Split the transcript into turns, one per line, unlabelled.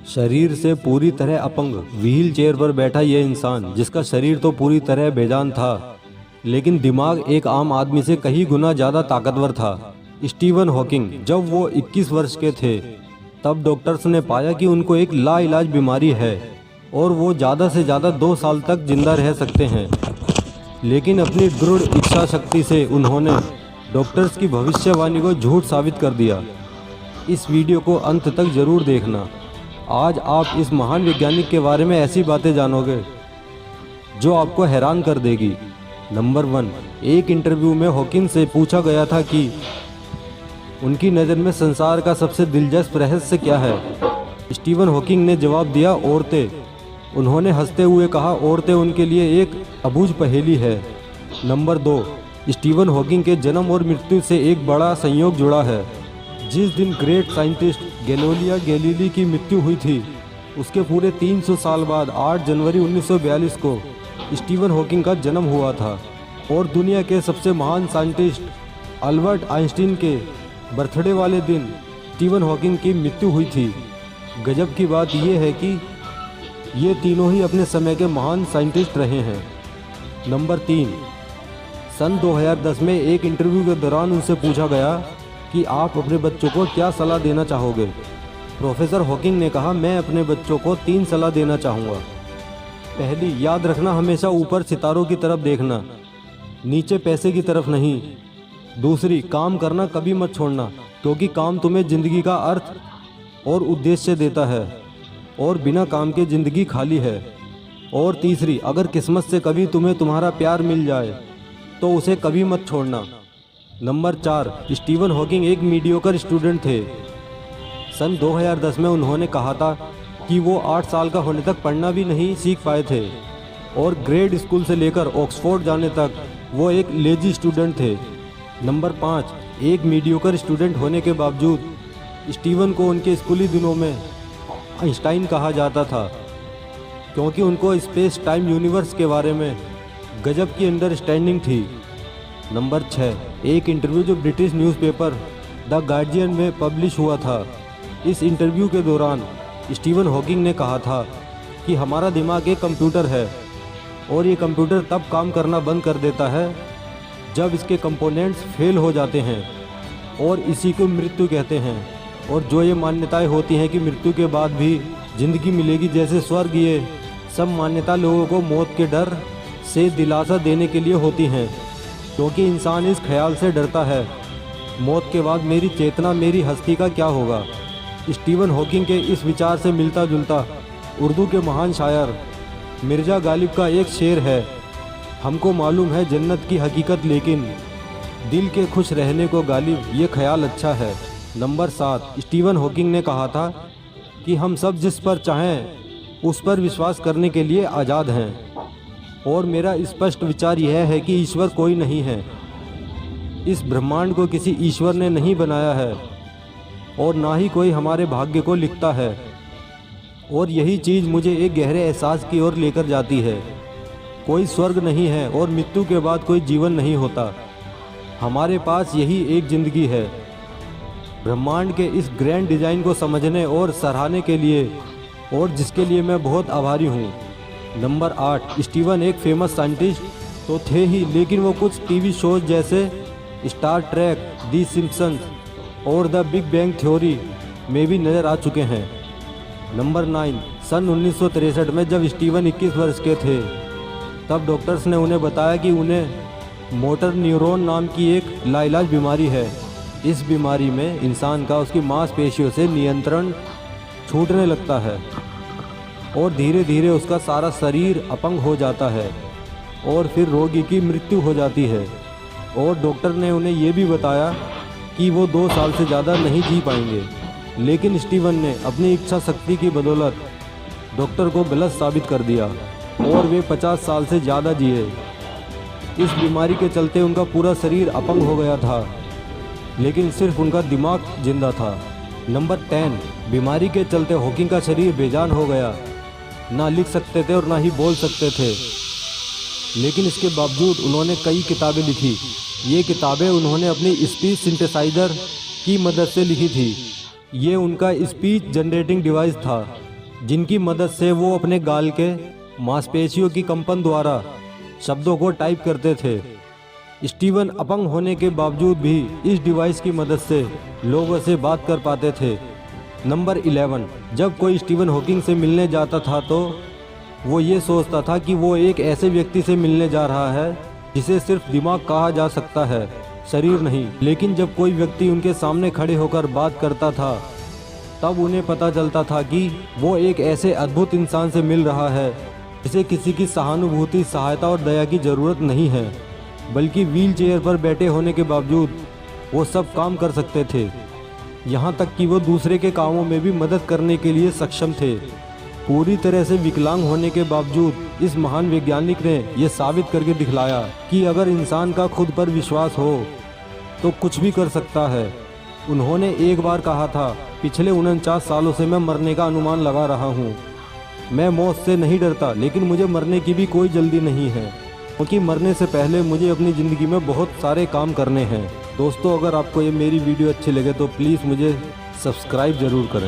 शरीर से पूरी तरह अपंग व्हील चेयर पर बैठा यह इंसान, जिसका शरीर तो पूरी तरह बेजान था, लेकिन दिमाग एक आम आदमी से कहीं गुना ज़्यादा ताकतवर था। स्टीवन हॉकिंग जब वो 21 वर्ष के थे, तब डॉक्टर्स ने पाया कि उनको एक लाइलाज बीमारी है और वो ज़्यादा से ज़्यादा 2 साल तक जिंदा रह सकते हैं। लेकिन अपनी दृढ़ इच्छा शक्ति से उन्होंने डॉक्टर्स की भविष्यवाणी को झूठ साबित कर दिया। इस वीडियो को अंत तक ज़रूर देखना। आज आप इस महान वैज्ञानिक के बारे में ऐसी बातें जानोगे जो आपको हैरान कर देगी। नंबर 1, एक इंटरव्यू में हॉकिंग से पूछा गया था कि उनकी नज़र में संसार का सबसे दिलचस्प रहस्य क्या है। स्टीवन हॉकिंग ने जवाब दिया, औरतें। उन्होंने हंसते हुए कहा, औरतें उनके लिए एक अबूझ पहेली है। नंबर 2, स्टीवन हॉकिंग के जन्म और मृत्यु से एक बड़ा संयोग जुड़ा है। जिस दिन ग्रेट साइंटिस्ट गैलीलियो गैलीली की मृत्यु हुई थी, उसके पूरे 300 साल बाद 8 जनवरी 1942 को स्टीवन हॉकिंग का जन्म हुआ था। और दुनिया के सबसे महान साइंटिस्ट अल्बर्ट आइंस्टीन के बर्थडे वाले दिन स्टीवन हॉकिंग की मृत्यु हुई थी। गजब की बात यह है कि ये तीनों ही अपने समय के महान साइंटिस्ट रहे हैं। नंबर 3, सन 2010 में एक इंटरव्यू के दौरान उनसे पूछा गया कि आप अपने बच्चों को क्या सलाह देना चाहोगे। प्रोफेसर हॉकिंग ने कहा, मैं अपने बच्चों को 3 सलाह देना चाहूँगा। पहली, याद रखना, हमेशा ऊपर सितारों की तरफ देखना, नीचे पैसे की तरफ नहीं। दूसरी, काम करना कभी मत छोड़ना, क्योंकि काम तुम्हें ज़िंदगी का अर्थ और उद्देश्य देता है और बिना काम के ज़िंदगी खाली है। और तीसरी, अगर किस्मत से कभी तुम्हें तुम्हारा प्यार मिल जाए तो उसे कभी मत छोड़ना। नंबर 4, स्टीवन हॉकिंग एक मीडियोकर स्टूडेंट थे। सन 2010 में उन्होंने कहा था कि वो 8 साल का होने तक पढ़ना भी नहीं सीख पाए थे और ग्रेड स्कूल से लेकर ऑक्सफोर्ड जाने तक वो एक लेजी स्टूडेंट थे। नंबर 5, एक मीडियोकर स्टूडेंट होने के बावजूद स्टीवन को उनके स्कूली दिनों में आइंस्टाइन कहा जाता था, क्योंकि उनको स्पेस टाइम यूनिवर्स के बारे में गजब की अंडरस्टैंडिंग थी। नंबर 6, एक इंटरव्यू जो ब्रिटिश न्यूज़पेपर द गार्जियन में पब्लिश हुआ था। इस इंटरव्यू के दौरान स्टीवन हॉकिंग ने कहा था कि हमारा दिमाग एक कंप्यूटर है और ये कंप्यूटर तब काम करना बंद कर देता है जब इसके कंपोनेंट्स फेल हो जाते हैं, और इसी को मृत्यु कहते हैं। और जो ये मान्यताएं होती हैं कि मृत्यु के बाद भी ज़िंदगी मिलेगी, जैसे स्वर्ग, ये सब मान्यता लोगों को मौत के डर से दिलासा देने के लिए होती हैं, क्योंकि इंसान इस ख्याल से डरता है, मौत के बाद मेरी चेतना, मेरी हस्ती का क्या होगा। स्टीवन हॉकिंग के इस विचार से मिलता जुलता उर्दू के महान शायर मिर्ज़ा गालिब का एक शेर है, हमको मालूम है जन्नत की हकीकत, लेकिन दिल के खुश रहने को गालिब ये ख्याल अच्छा है। नंबर 7, स्टीवन हॉकिंग ने कहा था कि हम सब जिस पर चाहें उस पर विश्वास करने के लिए आज़ाद हैं, और मेरा स्पष्ट विचार यह है कि ईश्वर कोई नहीं है। इस ब्रह्मांड को किसी ईश्वर ने नहीं बनाया है और ना ही कोई हमारे भाग्य को लिखता है, और यही चीज़ मुझे एक गहरे एहसास की ओर लेकर जाती है। कोई स्वर्ग नहीं है और मृत्यु के बाद कोई जीवन नहीं होता। हमारे पास यही एक ज़िंदगी है। ब्रह्मांड के इस ग्रैंड डिज़ाइन को समझने और सराहने के लिए, और जिसके लिए मैं बहुत आभारी हूँ। नंबर 8, स्टीवन एक फेमस साइंटिस्ट तो थे ही, लेकिन वो कुछ टीवी शोज जैसे स्टार ट्रैक, दी सिम्पसन्स और द बिग बैंग थ्योरी में भी नज़र आ चुके हैं। नंबर 9, सन 1963 में जब स्टीवन 21 वर्ष के थे, तब डॉक्टर्स ने उन्हें बताया कि उन्हें मोटर न्यूरॉन नाम की एक लाइलाज बीमारी है। इस बीमारी में इंसान का उसकी मांसपेशियों से नियंत्रण छूटने लगता है और धीरे धीरे उसका सारा शरीर अपंग हो जाता है और फिर रोगी की मृत्यु हो जाती है। और डॉक्टर ने उन्हें ये भी बताया कि वो 2 साल से ज़्यादा नहीं जी पाएंगे, लेकिन स्टीवन ने अपनी इच्छा शक्ति की बदौलत डॉक्टर को गलत साबित कर दिया और वे 50 साल से ज़्यादा जिए। इस बीमारी के चलते उनका पूरा शरीर अपंग हो गया था, लेकिन सिर्फ उनका दिमाग जिंदा था। नंबर 10, बीमारी के चलते हॉकिंग का शरीर बेजान हो गया, ना लिख सकते थे और ना ही बोल सकते थे, लेकिन इसके बावजूद उन्होंने कई किताबें लिखी। ये किताबें उन्होंने अपनी स्पीच सिंथेसाइज़र की मदद से लिखी थी। ये उनका स्पीच जनरेटिंग डिवाइस था जिनकी मदद से वो अपने गाल के मांसपेशियों की कंपन द्वारा शब्दों को टाइप करते थे। स्टीवन अपंग होने के बावजूद भी इस डिवाइस की मदद से लोगों से बात कर पाते थे। नंबर 11, जब कोई स्टीवन हॉकिंग से मिलने जाता था तो वो ये सोचता था कि वो एक ऐसे व्यक्ति से मिलने जा रहा है जिसे सिर्फ दिमाग कहा जा सकता है, शरीर नहीं। लेकिन जब कोई व्यक्ति उनके सामने खड़े होकर बात करता था तब उन्हें पता चलता था कि वो एक ऐसे अद्भुत इंसान से मिल रहा है जिसे किसी की सहानुभूति, सहायता और दया की ज़रूरत नहीं है, बल्कि व्हील चेयर पर बैठे होने के बावजूद वो सब काम कर सकते थे। यहाँ तक कि वो दूसरे के कामों में भी मदद करने के लिए सक्षम थे। पूरी तरह से विकलांग होने के बावजूद इस महान वैज्ञानिक ने यह साबित करके दिखलाया कि अगर इंसान का खुद पर विश्वास हो तो कुछ भी कर सकता है। उन्होंने एक बार कहा था, पिछले 49 सालों से मैं मरने का अनुमान लगा रहा हूँ। मैं मौत से नहीं डरता, लेकिन मुझे मरने की भी कोई जल्दी नहीं है, क्योंकि मरने से पहले मुझे अपनी ज़िंदगी में बहुत सारे काम करने हैं। दोस्तों, अगर आपको ये मेरी वीडियो अच्छी लगे तो प्लीज़ मुझे सब्सक्राइब ज़रूर करें।